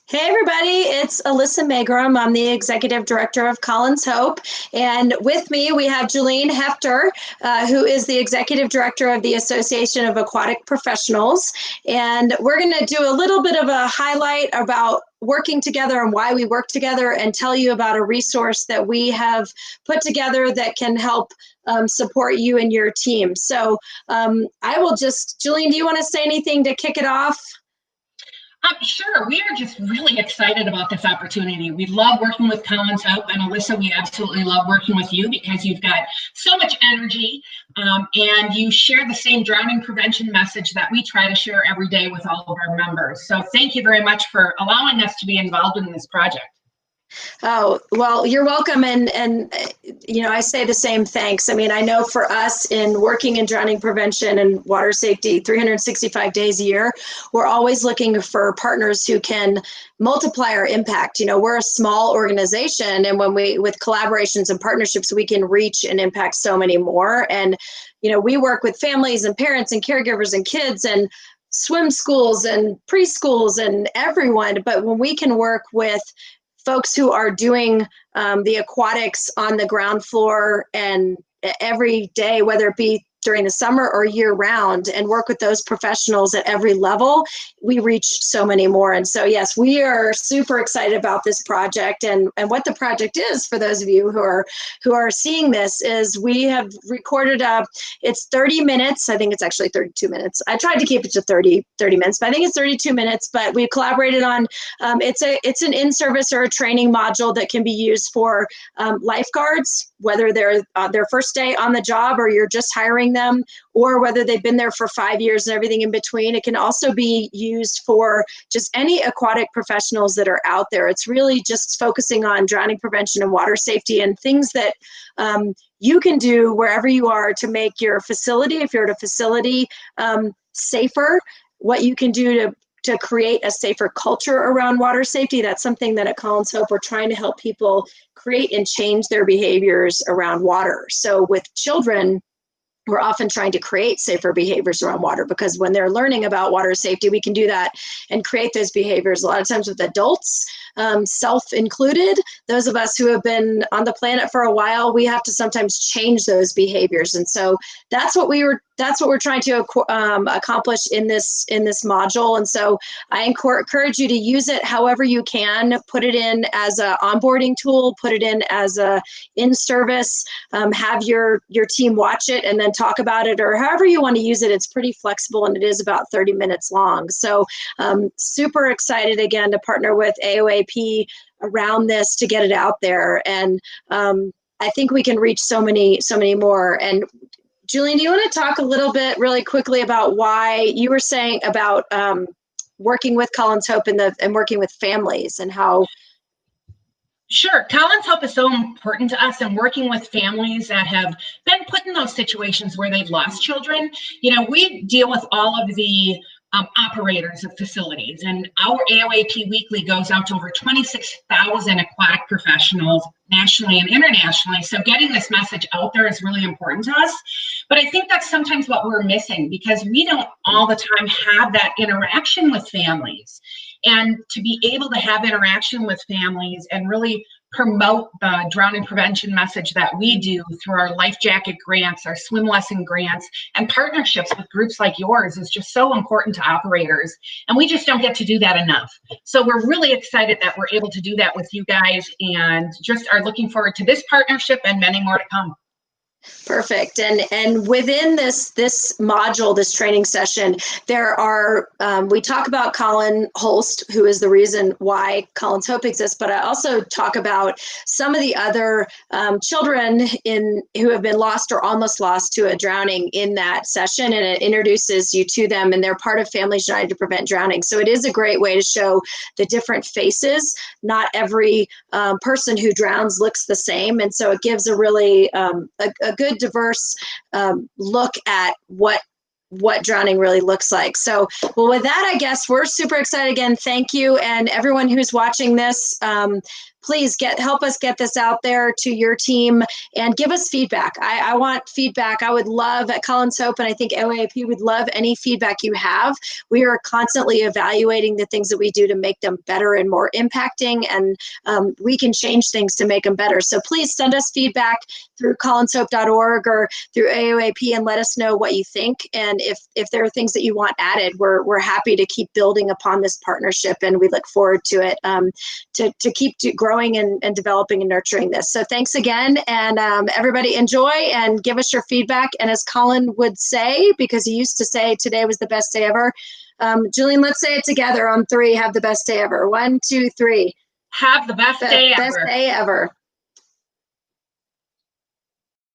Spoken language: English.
Hey everybody, it's Alyssa Magrum. I'm the executive director of Colin's Hope. And with me, we have Julene Hefter, who is the executive director of the Association of Aquatic Professionals. And we're going to do a little bit of a highlight about working together and why we work together and tell you about a resource that we have put together that can help support you and your team. So I will just, Julene, do you want to say anything to kick it off? Sure. We are just really excited about this opportunity. We love working with Colin's Hope, and Alyssa, we absolutely love working with you because you've got so much energy and you share the same drowning prevention message that we try to share every day with all of our members. So thank you very much for allowing us to be involved in this project. Oh, well, you're welcome. And I say the same thanks. I mean, I know for us in working in drowning prevention and water safety 365 days a year, we're always looking for partners who can multiply our impact. We're a small organization, and with collaborations and partnerships, we can reach and impact so many more. And, we work with families and parents and caregivers and kids and swim schools and preschools and everyone. But when we can work with folks who are doing the aquatics on the ground floor and every day, whether it be during the summer or year round, and work with those professionals at every level, we reach so many more. And so, yes, we are super excited about this project. And what the project is, for those of you who are seeing this, is we have recorded it's 30 minutes. I think it's actually 32 minutes. I tried to keep it to 30 minutes, but I think it's 32 minutes. But we've collaborated on, it's an in-service or a training module that can be used for lifeguards, whether they're their first day on the job or you're just hiring them, or whether they've been there for 5 years and everything in between. It can also be used for just any aquatic professionals that are out there. It's really just focusing on drowning prevention and water safety and things that you can do wherever you are to make your facility, if you're at a facility, safer, what you can do to create a safer culture around water safety. That's something that at Colin's Hope, we're trying to help people create and change their behaviors around water. So with children, we're often trying to create safer behaviors around water, because when they're learning about water safety, we can do that and create those behaviors. A lot of times with adults, self included, those of us who have been on the planet for a while, we have to sometimes change those behaviors. And so that's what we're trying to accomplish in this module. And so I encourage you to use it however you can. Put it in as an onboarding tool, put it in as a in-service, have your team watch it and then talk about it, or however you want to use it. It's pretty flexible, and it is about 30 minutes long. So super excited again to partner with AOAP around this to get it out there. And I think we can reach so many more. And Julene, do you want to talk a little bit really quickly about why you were saying about working with Colin's Hope and working with families and how? Sure. Colin's Hope is so important to us, and working with families that have been put in those situations where they've lost children. We deal with all of the operators of facilities, and our AOAP Weekly goes out to over 26,000 aquatic professionals nationally and internationally. So getting this message out there is really important to us. But I think that's sometimes what we're missing, because we don't all the time have that interaction with families. And to be able to have interaction with families and really promote the drowning prevention message that we do through our life jacket grants, our swim lesson grants, and partnerships with groups like yours is just so important to operators. And we just don't get to do that enough. So we're really excited that we're able to do that with you guys, and just are looking forward to this partnership and many more to come. Perfect. And within this module, this training session, there are, we talk about Colin Holst, who is the reason why Colin's Hope exists, but I also talk about some of the other children who have been lost or almost lost to a drowning in that session, and it introduces you to them, and they're part of Families United to Prevent Drowning. So it is a great way to show the different faces. Not every person who drowns looks the same, and so it gives a really a good diverse look at what drowning really looks like. So, well, with that, I guess we're super excited again. Thank you. And everyone who's watching this, please help us get this out there to your team and give us feedback. I want feedback. I would love at Colin's Hope, and I think AOAP would love any feedback you have. We are constantly evaluating the things that we do to make them better and more impacting, and we can change things to make them better. So please send us feedback through colinshope.org or through AOAP and let us know what you think. And if there are things that you want added, we're happy to keep building upon this partnership, and we look forward to it, to keep growing and developing and nurturing this. So thanks again, and everybody enjoy and give us your feedback. And as Colin would say, because he used to say today was the best day ever, Julian, let's say it together on 3. Have the best day ever. 1, 2, 3. Have the best day ever. Best day ever.